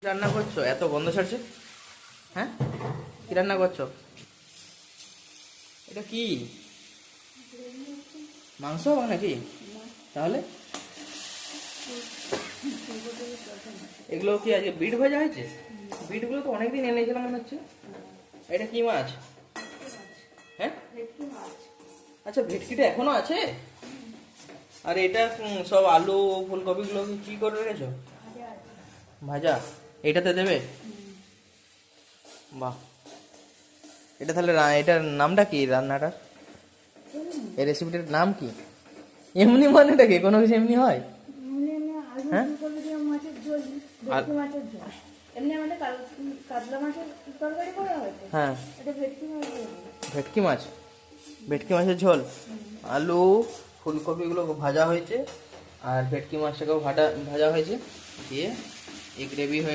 রান্না করছো? এত গন্ধ ছাড়ছে। হ্যাঁ, কি রান্না করছো? এটা কি মাংস নাকি? তাহলে এগুলো কি আজকে বিট ভাজা হয়েছে? বিটগুলো তো অনেকদিন এনেছিলাম মনে হচ্ছে। এটা কি মাছ? হ্যাঁ, আচ্ছা, ভেটকিটা এখনো আছে? আর এটা সব আলু ফুলকপিগুলো কি করে রেখেছো? ভাজা। এটাতে দেবে? বাহ, এটা তাহলে এটার নামটা কি রান্নাটার? এই রেসিপিটার নাম কি? এমনি মানেটা কি? কোনো কিছু এমনি হয়? হ্যাঁ, হ্যাঁ, ভেটকি মাছ। ভেটকি মাছের ঝোল, আলু ফুলকপিগুলো ভাজা হয়েছে আর ভেটকি মাছটাকেও ভাজা ভাজা হয়েছে, দিয়ে এই গ্রেভি হয়ে